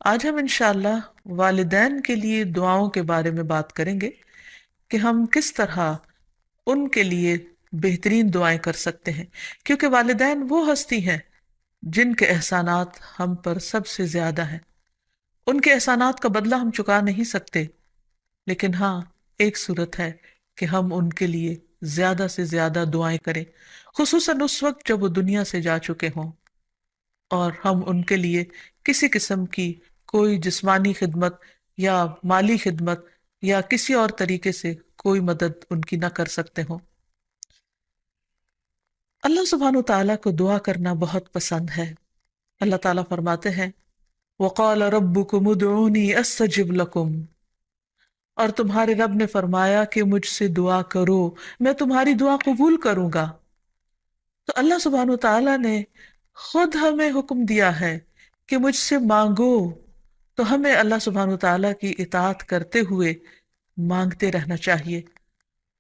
آج ہم انشاءاللہ والدین کے لیے دعاؤں کے بارے میں بات کریں گے کہ ہم کس طرح ان کے لیے بہترین دعائیں کر سکتے ہیں، کیونکہ والدین وہ ہستی ہیں جن کے احسانات ہم پر سب سے زیادہ ہیں۔ ان کے احسانات کا بدلہ ہم چکا نہیں سکتے، لیکن ہاں، ایک صورت ہے کہ ہم ان کے لیے زیادہ سے زیادہ دعائیں کریں، خصوصاً اس وقت جب وہ دنیا سے جا چکے ہوں، اور ہم ان کے لیے کسی قسم کی کوئی جسمانی خدمت یا مالی خدمت یا کسی اور طریقے سے کوئی مدد ان کی نہ کر سکتے ہوں۔ اللہ سبحانہ تعالیٰ کو دعا کرنا بہت پسند ہے۔ اللہ تعالیٰ فرماتے ہیں وَقَالَ رَبُّكُمُ ادْعُونِي أَسْتَجِبْ لَكُمْ، اور تمہارے رب نے فرمایا کہ مجھ سے دعا کرو، میں تمہاری دعا قبول کروں گا۔ تو اللہ سبحانہ تعالیٰ نے خود ہمیں حکم دیا ہے کہ مجھ سے مانگو، تو ہمیں اللہ سبحانہ تعالیٰ کی اطاعت کرتے ہوئے مانگتے رہنا چاہیے۔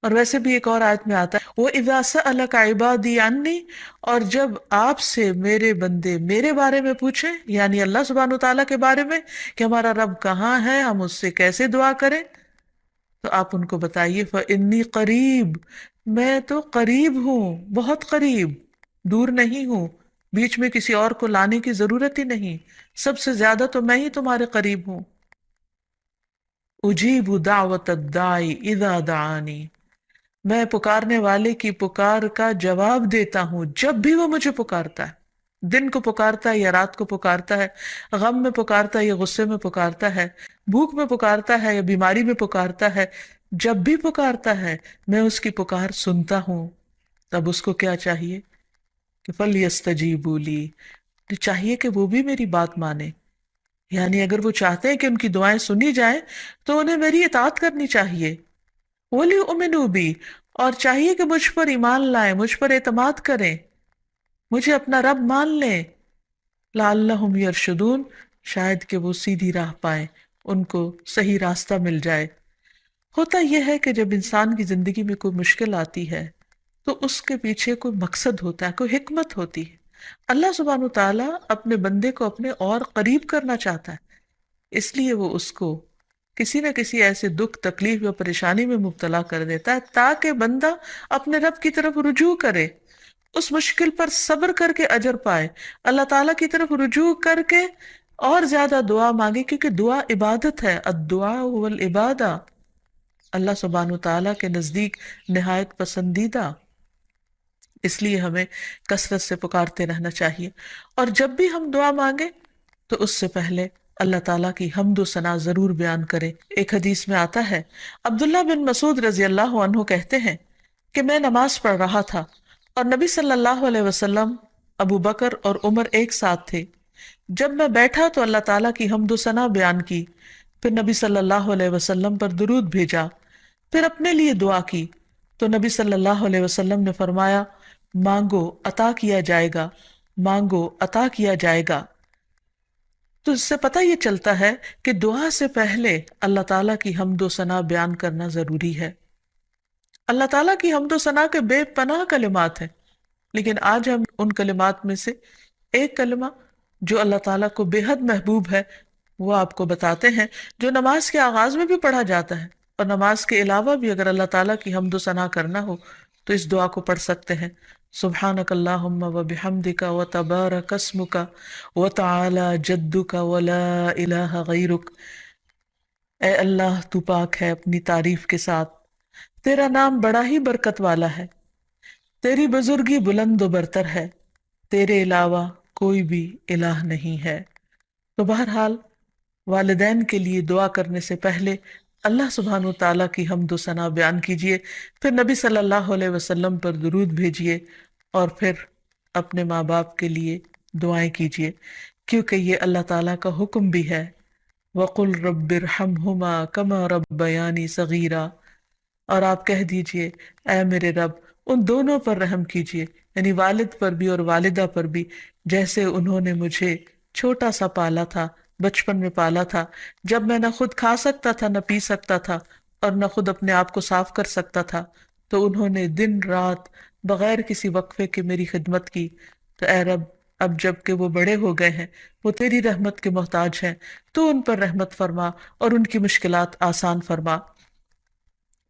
اور ویسے بھی ایک اور آیت میں آتا ہے وَإِذَا سَأَلَكَ عِبَادِي عَنِّي، اور جب آپ سے میرے بندے میرے بارے میں پوچھیں، یعنی اللہ سبحانہ تعالیٰ کے بارے میں کہ ہمارا رب کہاں ہے، ہم اس سے کیسے دعا کریں، تو آپ ان کو بتائیے فَإِنِّي قریب، میں تو قریب ہوں، بہت قریب، دور نہیں ہوں، بیچ میں کسی اور کو لانے کی ضرورت ہی نہیں، سب سے زیادہ تو میں ہی تمہارے قریب ہوں۔ اجیب دعوت الداعی اذا دعانی، میں پکارنے والے کی پکار کا جواب دیتا ہوں جب بھی وہ مجھے پکارتا ہے، دن کو پکارتا ہے یا رات کو پکارتا ہے، غم میں پکارتا ہے یا غصے میں پکارتا ہے، بھوک میں پکارتا ہے یا بیماری میں پکارتا ہے، جب بھی پکارتا ہے میں اس کی پکار سنتا ہوں۔ تب اس کو کیا چاہیے کہ فَلْيَسْتَجِيبُوا لِي، چاہیے کہ وہ بھی میری بات مانے، یعنی اگر وہ چاہتے ہیں کہ ان کی دعائیں سنی جائیں تو انہیں میری اطاعت کرنی چاہیے۔ وَلْيُؤْمِنُوا بِي، اور چاہیے کہ مجھ پر ایمان لائیں، مجھ پر اعتماد کریں، مجھے اپنا رب مان لیں، لعلہم یرشدون، شاید کہ وہ سیدھی راہ پائیں، ان کو صحیح راستہ مل جائے۔ ہوتا یہ ہے کہ جب انسان کی زندگی میں کوئی مشکل آتی ہے تو اس کے پیچھے کوئی مقصد ہوتا ہے، کوئی حکمت ہوتی ہے۔ اللہ سبحانہ تعالیٰ اپنے بندے کو اپنے اور قریب کرنا چاہتا ہے، اس لیے وہ اس کو کسی نہ کسی ایسے دکھ، تکلیف یا پریشانی میں مبتلا کر دیتا ہے تاکہ بندہ اپنے رب کی طرف رجوع کرے، اس مشکل پر صبر کر کے اجر پائے، اللہ تعالیٰ کی طرف رجوع کر کے اور زیادہ دعا مانگے، کیونکہ دعا عبادت ہے، الدعاء والعبادہ، اللہ سبحانہ تعالیٰ کے نزدیک نہایت پسندیدہ، اس لیے ہمیں کثرت سے پکارتے رہنا چاہیے۔ اور جب بھی ہم دعا مانگیں تو اس سے پہلے اللہ تعالیٰ کی حمد و ثنا ضرور بیان کریں۔ ایک حدیث میں آتا ہے عبداللہ بن مسعود رضی اللہ عنہ کہتے ہیں کہ میں نماز پڑھ رہا تھا اور نبی صلی اللہ علیہ وسلم، ابو بکر اور عمر ایک ساتھ تھے۔ جب میں بیٹھا تو اللہ تعالیٰ کی حمد و ثنا بیان کی، پھر نبی صلی اللہ علیہ وسلم پر درود بھیجا، پھر اپنے لیے دعا کی، تو نبی صلی اللہ علیہ وسلم نے فرمایا مانگو عطا کیا جائے گا، مانگو عطا کیا جائے گا۔ تو اس سے پتہ یہ چلتا ہے کہ دعا سے پہلے اللہ تعالیٰ کی حمد و ثنا بیان کرنا ضروری ہے۔ اللہ تعالیٰ کی حمد و ثنا کے بے پناہ کلمات ہیں، لیکن آج ہم ان کلمات میں سے ایک کلمہ جو اللہ تعالیٰ کو بے حد محبوب ہے وہ آپ کو بتاتے ہیں، جو نماز کے آغاز میں بھی پڑھا جاتا ہے، اور نماز کے علاوہ بھی اگر اللہ تعالیٰ کی حمد و ثنا کرنا ہو تو اس دعا کو پڑھ سکتے ہیں۔ سبحانک اللہم و بحمدک و تبارک اسمک و تعالی جدک و لا الہ غیرک، اے اللہ تو پاک ہے اپنی تعریف کے ساتھ، تیرا نام بڑا ہی برکت والا ہے، تیری بزرگی بلند و برتر ہے، تیرے علاوہ کوئی بھی الہ نہیں ہے۔ تو بہرحال والدین کے لیے دعا کرنے سے پہلے اللہ سبحانہ تعالیٰ کی حمد و ثنا بیان کیجئے، پھر نبی صلی اللہ علیہ وسلم پر درود بھیجئے، اور پھر اپنے ماں باپ کے لیے دعائیں کیجئے، کیونکہ یہ اللہ تعالیٰ کا حکم بھی ہے وَقُلْ رَبِّ ارْحَمْهُمَا كَمَا رَبَّيَانِي صَغِيرًا، اور آپ کہہ دیجئے اے میرے رب ان دونوں پر رحم کیجئے، یعنی والد پر بھی اور والدہ پر بھی، جیسے انہوں نے مجھے چھوٹا سا پالا تھا، بچپن میں پالا تھا، جب میں نہ خود کھا سکتا تھا نہ پی سکتا تھا اور نہ خود اپنے آپ کو صاف کر سکتا تھا، تو انہوں نے دن رات بغیر کسی وقفے کے میری خدمت کی، تو اے رب اب جب کہ وہ بڑے ہو گئے ہیں، وہ تیری رحمت کے محتاج ہیں، تو ان پر رحمت فرما اور ان کی مشکلات آسان فرما۔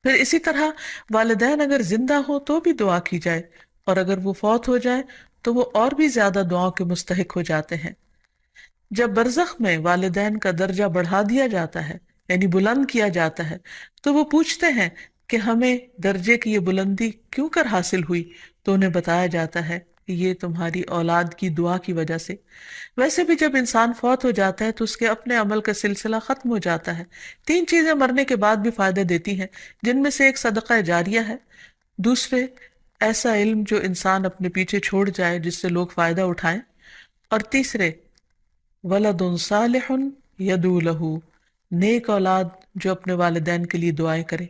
پھر اسی طرح والدین اگر زندہ ہوں تو بھی دعا کی جائے، اور اگر وہ فوت ہو جائے تو وہ اور بھی زیادہ دعاؤں کے مستحق ہو جاتے ہیں۔ جب برزخ میں والدین کا درجہ بڑھا دیا جاتا ہے، یعنی بلند کیا جاتا ہے، تو وہ پوچھتے ہیں کہ ہمیں درجے کی یہ بلندی کیوں کر حاصل ہوئی؟ تو انہیں بتایا جاتا ہے کہ یہ تمہاری اولاد کی دعا کی وجہ سے۔ ویسے بھی جب انسان فوت ہو جاتا ہے تو اس کے اپنے عمل کا سلسلہ ختم ہو جاتا ہے۔ تین چیزیں مرنے کے بعد بھی فائدہ دیتی ہیں، جن میں سے ایک صدقہ جاریہ ہے، دوسرے ایسا علم جو انسان اپنے پیچھے چھوڑ جائے جس سے لوگ فائدہ اٹھائیں، اور تیسرے ولد صالح یدعو لہ، نیک اولاد جو اپنے والدین کے لیے دعائیں کرے،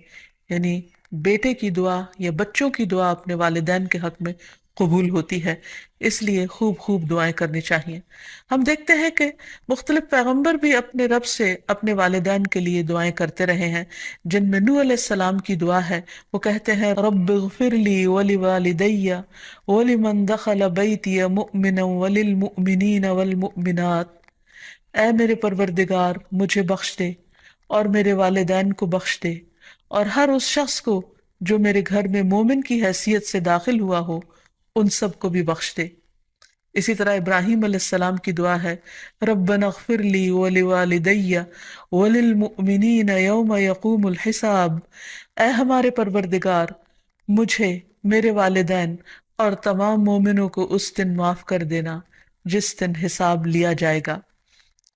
یعنی بیٹے کی دعا یا بچوں کی دعا اپنے والدین کے حق میں قبول ہوتی ہے، اس لیے خوب خوب دعائیں کرنی چاہیے۔ ہم دیکھتے ہیں کہ مختلف پیغمبر بھی اپنے رب سے اپنے والدین کے لیے دعائیں کرتے رہے ہیں، جن میں نوح علیہ السلام کی دعا ہے۔ وہ کہتے ہیں رب اغفر لی ولوالدی ولمن دخل بیتی مؤمنا وللمؤمنین والمؤمنات، اے میرے پروردگار مجھے بخش دے اور میرے والدین کو بخش دے، اور ہر اس شخص کو جو میرے گھر میں مومن کی حیثیت سے داخل ہوا ہو، ان سب کو بھی بخش دے۔ اسی طرح ابراہیم علیہ السلام کی دعا ہے ربنا اغفر لی ولوالدی وللمؤمنین یوم یقوم الحساب، اے ہمارے پروردگار مجھے، میرے والدین اور تمام مومنوں کو اس دن معاف کر دینا جس دن حساب لیا جائے گا۔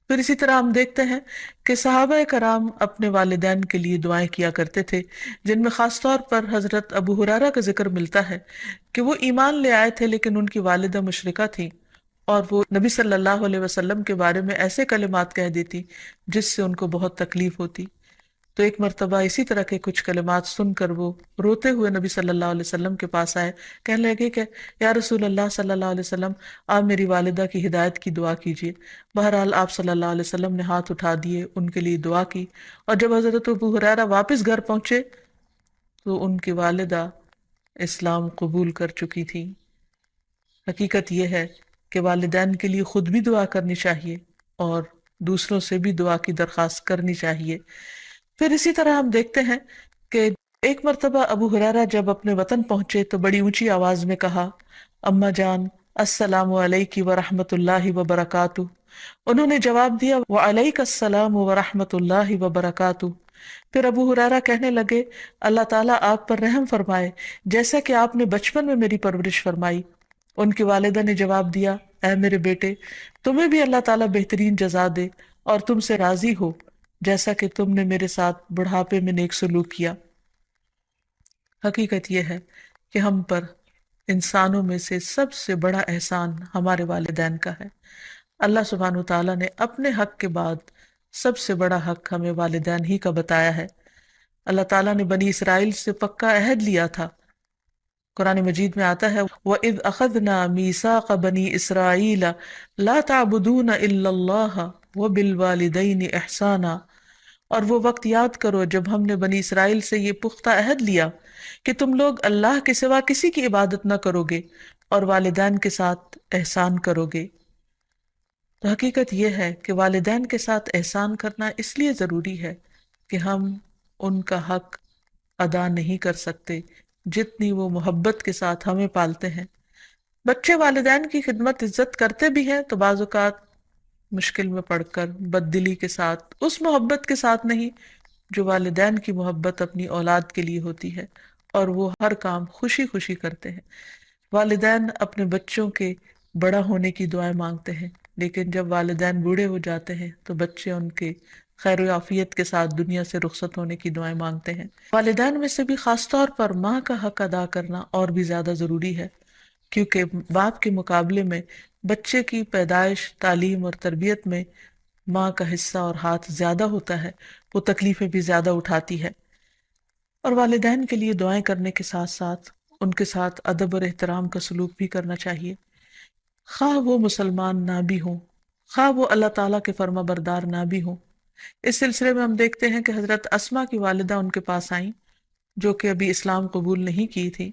پھر اسی طرح ہم دیکھتے ہیں کہ صحابہ کرام اپنے والدین کے لیے دعائیں کیا کرتے تھے، جن میں خاص طور پر حضرت ابو ہریرہ کا ذکر ملتا ہے کہ وہ ایمان لے آئے تھے لیکن ان کی والدہ مشرکہ تھی، اور وہ نبی صلی اللہ علیہ وسلم کے بارے میں ایسے کلمات کہہ دیتی جس سے ان کو بہت تکلیف ہوتی۔ تو ایک مرتبہ اسی طرح کے کچھ کلمات سن کر وہ روتے ہوئے نبی صلی اللہ علیہ وسلم کے پاس آئے، کہنے لگے کہ یا رسول اللہ صلی اللہ علیہ وسلم، آپ میری والدہ کی ہدایت کی دعا کیجیے۔ بہرحال آپ صلی اللہ علیہ وسلم نے ہاتھ اٹھا دیے، ان کے لیے دعا کی، اور جب حضرت ابو ہریرہ واپس گھر پہنچے تو ان کی والدہ اسلام قبول کر چکی تھی۔ حقیقت یہ ہے کہ والدین کے لیے خود بھی دعا کرنی چاہیے اور دوسروں سے بھی دعا کی درخواست کرنی چاہیے۔ پھر اسی طرح ہم دیکھتے ہیں کہ ایک مرتبہ ابو ہریرہ جب اپنے وطن پہنچے تو بڑی اونچی آواز میں کہا اماں جان السلام علیکی ورحمۃ اللہ وبرکاتہ۔ انہوں نے جواب دیا وعلیک السلام ورحمۃ اللہ وبرکاتہ۔ پھر ابو ہریرہ کہنے لگے اللہ تعالیٰ آپ پر رحم فرمائے جیسا کہ آپ نے بچپن میں میری پرورش فرمائی۔ ان کی والدہ نے جواب دیا اے میرے بیٹے، تمہیں بھی اللہ تعالیٰ بہترین جزا دے اور تم سے راضی ہو جیسا کہ تم نے میرے ساتھ بڑھاپے میں نیک سلوک کیا۔ حقیقت یہ ہے کہ ہم پر انسانوں میں سے سب سے بڑا احسان ہمارے والدین کا ہے۔ اللہ سبحانہ وتعالیٰ نے اپنے حق کے بعد سب سے بڑا حق ہمیں والدین ہی کا بتایا ہے۔ اللہ تعالیٰ نے بنی اسرائیل سے پکا عہد لیا تھا۔ قرآن مجید میں آتا ہے وَإِذْ أَخَذْنَا مِيثَاقَ بَنِي إِسْرَائِيلَ لَا تَعْبُدُونَ إِلَّا اللَّهَ وَبِالْوَالِدَيْنِ إِحْسَانًا، اور وہ وقت یاد کرو جب ہم نے بنی اسرائیل سے یہ پختہ عہد لیا کہ تم لوگ اللہ کے سوا کسی کی عبادت نہ کرو گے اور والدین کے ساتھ احسان کرو گے۔ تو حقیقت یہ ہے کہ والدین کے ساتھ احسان کرنا اس لیے ضروری ہے کہ ہم ان کا حق ادا نہیں کر سکتے جتنی وہ محبت کے ساتھ ہمیں پالتے ہیں۔ بچے والدین کی خدمت عزت کرتے بھی ہیں تو بعض اوقات مشکل میں پڑ کر بد دلی کے ساتھ، اس محبت کے ساتھ نہیں جو والدین کی محبت اپنی اولاد کے لیے ہوتی ہے، اور وہ ہر کام خوشی خوشی کرتے ہیں۔ والدین اپنے بچوں کے بڑا ہونے کی دعائیں مانگتے ہیں، لیکن جب والدین بوڑھے ہو جاتے ہیں تو بچے ان کے خیر و عافیت کے ساتھ دنیا سے رخصت ہونے کی دعائیں مانگتے ہیں۔ والدین میں سے بھی خاص طور پر ماں کا حق ادا کرنا اور بھی زیادہ ضروری ہے، کیونکہ باپ کے مقابلے میں بچے کی پیدائش، تعلیم اور تربیت میں ماں کا حصہ اور ہاتھ زیادہ ہوتا ہے، وہ تکلیفیں بھی زیادہ اٹھاتی ہے۔ اور والدین کے لیے دعائیں کرنے کے ساتھ ساتھ ان کے ساتھ ادب اور احترام کا سلوک بھی کرنا چاہیے، خواہ وہ مسلمان نہ بھی ہوں، خواہ وہ اللہ تعالیٰ کے فرما بردار نہ بھی ہوں۔ اس سلسلے میں ہم دیکھتے ہیں کہ حضرت اسما کی والدہ ان کے پاس آئیں جو کہ ابھی اسلام قبول نہیں کی تھی،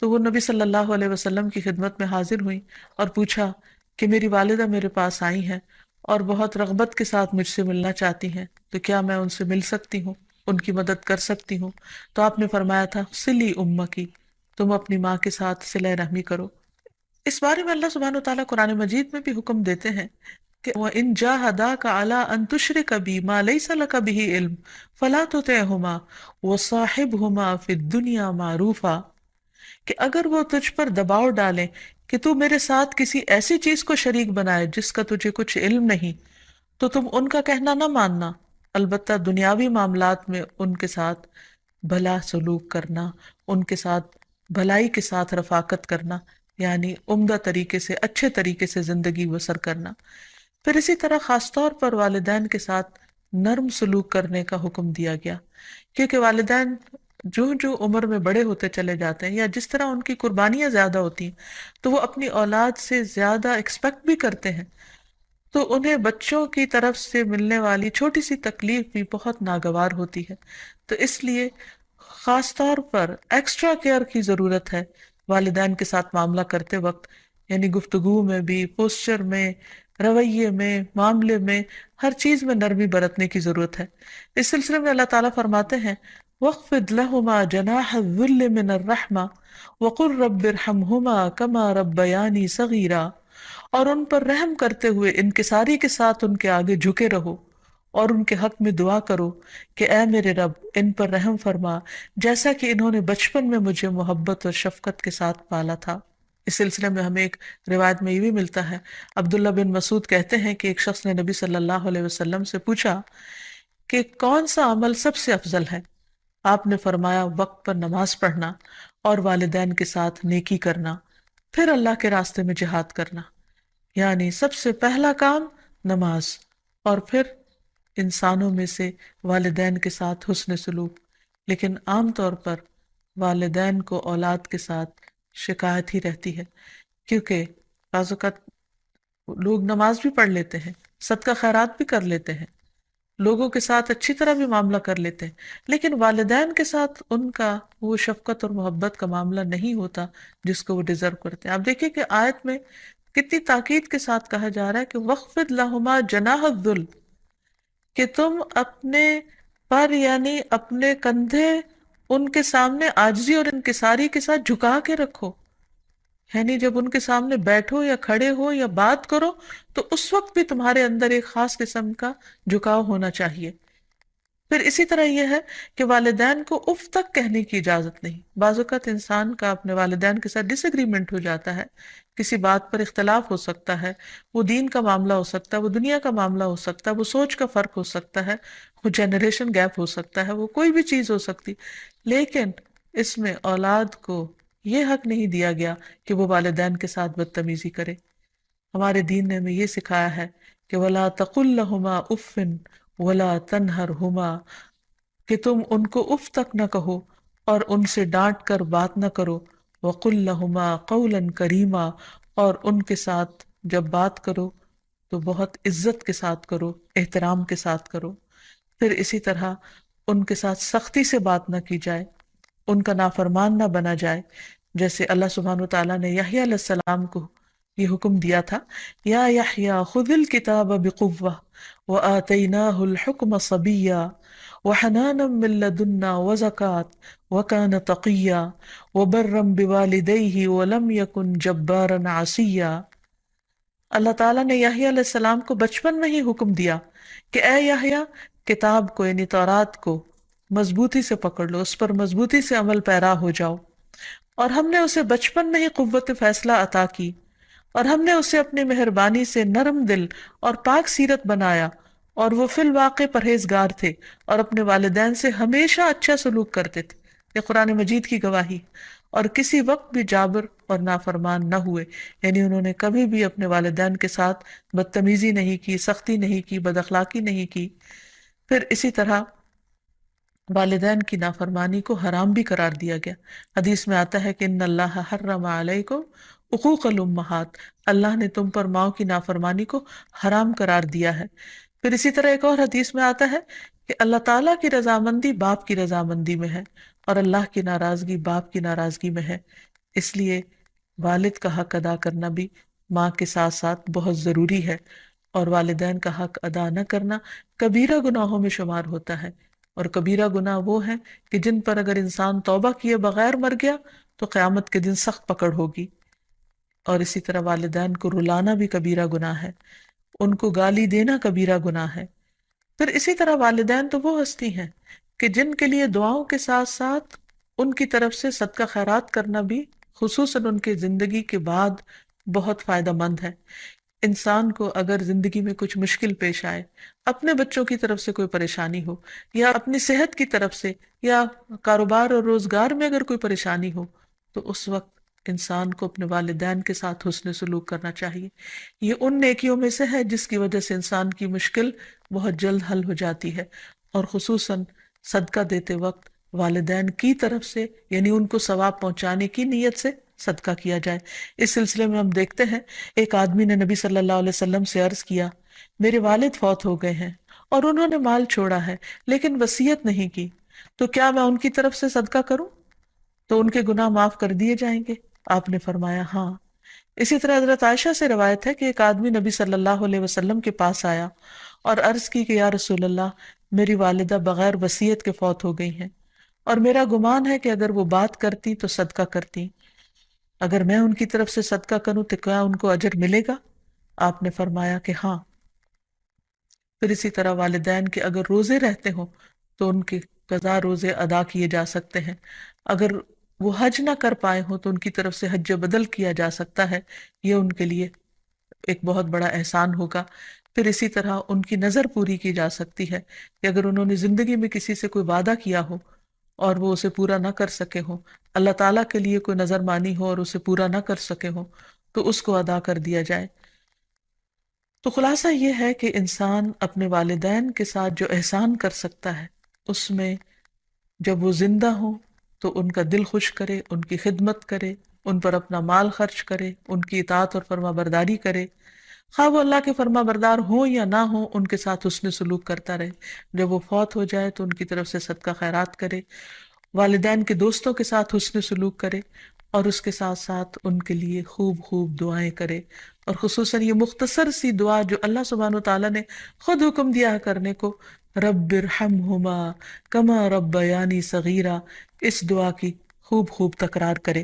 تو وہ نبی صلی اللہ علیہ وسلم کی خدمت میں حاضر ہوئیں اور پوچھا کہ میری والدہ میرے پاس آئی ہیں اور بہت رغبت کے ساتھ مجھ سے ملنا چاہتی ہیں، تو کیا میں ان سے مل سکتی ہوں، ان کی مدد کر سکتی ہوں؟ تو آپ نے فرمایا تھا صلی امکی، تم اپنی ماں کے ساتھ صلہ رحمی کرو۔ اس بارے میں اللہ سبحانہ وتعالیٰ قرآن مجید میں بھی حکم دیتے ہیں کہ وَإِن جَاهَدَاكَ عَلَىٰ أَن تُشْرِكَ بِي مَا لَيْسَ لَكَ بِهِ عِلْمٌ فَلَا تُطِعْهُمَا وَصَاحِبْهُمَا فِي الدُّنْيَا مَعْرُوفًا، کہ اگر وہ تجھ پر دباؤ ڈالیں کہ تو میرے ساتھ کسی ایسی چیز کو شریک بنائے جس کا تجھے کچھ علم نہیں، تو تم ان کا کہنا نہ ماننا، البتہ دنیاوی معاملات میں ان کے ساتھ بھلا سلوک کرنا، ان کے ساتھ بھلائی کے ساتھ رفاقت کرنا، یعنی عمدہ طریقے سے، اچھے طریقے سے زندگی بسر کرنا۔ پھر اسی طرح خاص طور پر والدین کے ساتھ نرم سلوک کرنے کا حکم دیا گیا، کیونکہ والدین جو جو عمر میں بڑے ہوتے چلے جاتے ہیں یا جس طرح ان کی قربانیاں زیادہ ہوتی ہیں تو وہ اپنی اولاد سے زیادہ ایکسپیکٹ بھی کرتے ہیں، تو انہیں بچوں کی طرف سے ملنے والی چھوٹی سی تکلیف بھی بہت ناگوار ہوتی ہے۔ تو اس لیے خاص طور پر ایکسٹرا کیئر کی ضرورت ہے والدین کے ساتھ معاملہ کرتے وقت، یعنی گفتگو میں بھی، پوسچر میں، رویے میں، معاملے میں، ہر چیز میں نرمی برتنے کی ضرورت ہے۔ اس سلسلے میں اللہ تعالیٰ فرماتے ہیں وَاخْفِضْ لَهُمَا جَنَاحَ الذُّلِّ مِنَ الرَّحْمَةِ وَقُلْ رَبِّ ارْحَمْهُمَا كَمَا رَبَّيَانِي صَغِيرًا، اور ان پر رحم کرتے ہوئے انکساری کے ساتھ ان کے آگے جھکے رہو اور ان کے حق میں دعا کرو کہ اے میرے رب ان پر رحم فرما جیسا کہ انہوں نے بچپن میں مجھے محبت اور شفقت کے ساتھ پالا تھا۔ اس سلسلے میں ہمیں ایک روایت میں یہ بھی ملتا ہے، عبداللہ بن مسعود کہتے ہیں کہ ایک شخص نے نبی صلی اللہ علیہ وسلم سے پوچھا کہ کون سا عمل سب سے افضل ہے؟ آپ نے فرمایا وقت پر نماز پڑھنا اور والدین کے ساتھ نیکی کرنا، پھر اللہ کے راستے میں جہاد کرنا، یعنی سب سے پہلا کام نماز، اور پھر انسانوں میں سے والدین کے ساتھ حسن سلوک۔ لیکن عام طور پر والدین کو اولاد کے ساتھ شکایت ہی رہتی ہے، کیونکہ بعض اوقات لوگ نماز بھی پڑھ لیتے ہیں، صدقہ خیرات بھی کر لیتے ہیں، لوگوں کے ساتھ اچھی طرح بھی معاملہ کر لیتے ہیں، لیکن والدین کے ساتھ ان کا وہ شفقت اور محبت کا معاملہ نہیں ہوتا جس کو وہ ڈیزرو کرتے ہیں۔ آپ دیکھیں کہ آیت میں کتنی تاکید کے ساتھ کہا جا رہا ہے کہ وَاخْفِضْ لَهُمَا جَنَاحَ الذُّلِّ، کہ تم اپنے پر یعنی اپنے کندھے ان کے سامنے عاجزی اور انکساری کے ساتھ جھکا کے رکھو، یعنی جب ان کے سامنے بیٹھو یا کھڑے ہو یا بات کرو تو اس وقت بھی تمہارے اندر ایک خاص قسم کا جھکاؤ ہونا چاہیے۔ پھر اسی طرح یہ ہے کہ والدین کو اف تک کہنے کی اجازت نہیں۔ بعض اوقات انسان کا اپنے والدین کے ساتھ ڈس ایگریمنٹ ہو جاتا ہے، کسی بات پر اختلاف ہو سکتا ہے، وہ دین کا معاملہ ہو سکتا ہے، وہ دنیا کا معاملہ ہو سکتا ہے، وہ سوچ کا فرق ہو سکتا ہے، وہ جنریشن گیپ ہو سکتا ہے، وہ کوئی بھی چیز ہو سکتی، لیکن اس میں اولاد کو یہ حق نہیں دیا گیا کہ وہ والدین کے ساتھ بدتمیزی کرے۔ ہمارے دین نے ہمیں یہ سکھایا ہے کہ وَلَا تَقُلْ لَهُمَا أُفٍّ وَلَا تَنْهَرْهُمَا، کہ تم ان کو اف تک نہ کہو اور ان سے ڈانٹ کر بات نہ کرو، وَقُلْ لَهُمَا قَوْلًا كَرِيمًا، اور ان کے ساتھ جب بات کرو تو بہت عزت کے ساتھ کرو، احترام کے ساتھ کرو۔ پھر اسی طرح ان کے ساتھ سختی سے بات نہ کی جائے، ان کا نافرمان نہ بنا جائے، جیسے اللہ سبحانہ وتعالیٰ نے یحییٰ علیہ السلام کو یہ حکم دیا تھا یا یحییٰ خذ الکتاب بقوہ وآتیناہ الحکم صبیا وحنانا من لدنا وزکاة وکان تقیا وبرا بوالدیہ ولم یکن جبارا عصیا۔ اللہ تعالیٰ نے یحییٰ علیہ السلام کو بچپن میں ہی حکم دیا کہ اے یحییٰ، کتاب کو یعنی تورات کو مضبوطی سے پکڑ لو، اس پر مضبوطی سے عمل پیرا ہو جاؤ، اور ہم نے اسے بچپن میں ہی قوت فیصلہ عطا کی، اور ہم نے اسے اپنی مہربانی سے نرم دل اور پاک سیرت بنایا، اور وہ فی الواقع پرہیزگار تھے اور اپنے والدین سے ہمیشہ اچھا سلوک کرتے تھے۔ یہ قرآن مجید کی گواہی، اور کسی وقت بھی جابر اور نافرمان نہ ہوئے، یعنی انہوں نے کبھی بھی اپنے والدین کے ساتھ بدتمیزی نہیں کی، سختی نہیں کی، بد اخلاقی نہیں کی۔ پھر اسی طرح والدین کی نافرمانی کو حرام بھی قرار دیا گیا۔ حدیث میں آتا ہے کہ ان اللہ حرم علیکم حقوق الامہات، اللہ نے تم پر ماؤں کی نافرمانی کو حرام قرار دیا ہے۔ پھر اسی طرح ایک اور حدیث میں آتا ہے کہ اللہ تعالیٰ کی رضامندی باپ کی رضامندی میں ہے، اور اللہ کی ناراضگی باپ کی ناراضگی میں ہے، اس لیے والد کا حق ادا کرنا بھی ماں کے ساتھ ساتھ بہت ضروری ہے، اور والدین کا حق ادا نہ کرنا کبیرہ گناہوں میں شمار ہوتا ہے۔ اور کبیرہ گناہ وہ ہیں کہ جن پر اگر انسان توبہ کیے بغیر مر گیا تو قیامت کے دن سخت پکڑ ہوگی۔ اور اسی طرح والدین کو رلانا بھی کبیرہ گناہ ہے، ان کو گالی دینا کبیرہ گناہ ہے۔ پھر اسی طرح والدین تو وہ ہستی ہیں کہ جن کے لیے دعاؤں کے ساتھ ساتھ ان کی طرف سے صدقہ خیرات کرنا بھی خصوصاً ان کے زندگی کے بعد بہت فائدہ مند ہے۔ انسان کو اگر زندگی میں کچھ مشکل پیش آئے، اپنے بچوں کی طرف سے کوئی پریشانی ہو، یا اپنی صحت کی طرف سے، یا کاروبار اور روزگار میں اگر کوئی پریشانی ہو، تو اس وقت انسان کو اپنے والدین کے ساتھ حسن سلوک کرنا چاہیے۔ یہ ان نیکیوں میں سے ہے جس کی وجہ سے انسان کی مشکل بہت جلد حل ہو جاتی ہے، اور خصوصاً صدقہ دیتے وقت والدین کی طرف سے، یعنی ان کو ثواب پہنچانے کی نیت سے صدقہ کیا جائے۔ اس سلسلے میں ہم دیکھتے ہیں ایک آدمی نے نبی صلی اللہ علیہ وسلم سے عرض کیا، میرے والد فوت ہو گئے ہیں اور انہوں نے مال چھوڑا ہے لیکن وصیت نہیں کی، تو کیا میں ان کی طرف سے صدقہ کروں تو ان کے گناہ معاف کر دیے جائیں گے؟ آپ نے فرمایا ہاں۔ اسی طرح حضرت عائشہ سے روایت ہے کہ ایک آدمی نبی صلی اللہ علیہ وسلم کے پاس آیا اور عرض کی کہ یا رسول اللہ، میری والدہ بغیر وصیت کے فوت ہو گئی ہیں، اور میرا گمان ہے کہ اگر وہ بات کرتی تو صدقہ کرتی، اگر میں ان کی طرف سے صدقہ کروں تو کیا ان کو اجر ملے گا؟ آپ نے فرمایا کہ ہاں۔ پھر اسی طرح والدین کے اگر روزے رہتے ہوں تو ان کے قضا روزے ادا کیے جا سکتے ہیں، اگر وہ حج نہ کر پائے ہوں تو ان کی طرف سے حج بدل کیا جا سکتا ہے، یہ ان کے لیے ایک بہت بڑا احسان ہوگا۔ پھر اسی طرح ان کی نظر پوری کی جا سکتی ہے کہ اگر انہوں نے زندگی میں کسی سے کوئی وعدہ کیا ہو اور وہ اسے پورا نہ کر سکے ہوں، اللہ تعالیٰ کے لیے کوئی نظر مانی ہو اور اسے پورا نہ کر سکے ہوں، تو اس کو ادا کر دیا جائے۔ تو خلاصہ یہ ہے کہ انسان اپنے والدین کے ساتھ جو احسان کر سکتا ہے، اس میں جب وہ زندہ ہوں تو ان کا دل خوش کرے، ان کی خدمت کرے، ان پر اپنا مال خرچ کرے، ان کی اطاعت اور فرما برداری کرے، خواہ وہ اللہ کے فرما بردار ہوں یا نہ ہوں، ان کے ساتھ حسن سلوک کرتا رہے۔ جب وہ فوت ہو جائے تو ان کی طرف سے صدقہ خیرات کرے، والدین کے دوستوں کے ساتھ حسن سلوک کرے، اور اس کے ساتھ ساتھ ان کے لیے خوب خوب دعائیں کرے، اور خصوصاً یہ مختصر سی دعا جو اللہ سبحانہ و تعالیٰ نے خود حکم دیا ہے کرنے کو، رب ارحمہما کما ربیانی صغیرا، اس دعا کی خوب خوب تکرار کرے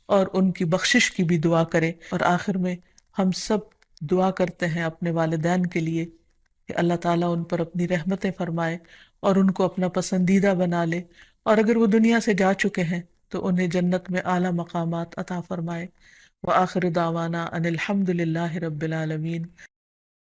اور ان کی بخشش کی بھی دعا کرے۔ اور آخر میں ہم سب دعا کرتے ہیں اپنے والدین کے لیے کہ اللہ تعالیٰ ان پر اپنی رحمتیں فرمائے اور ان کو اپنا پسندیدہ بنا لے، اور اگر وہ دنیا سے جا چکے ہیں تو انہیں جنت میں اعلیٰ مقامات عطا فرمائے۔ وآخر دعوانا ان الحمد للہ رب العالمین۔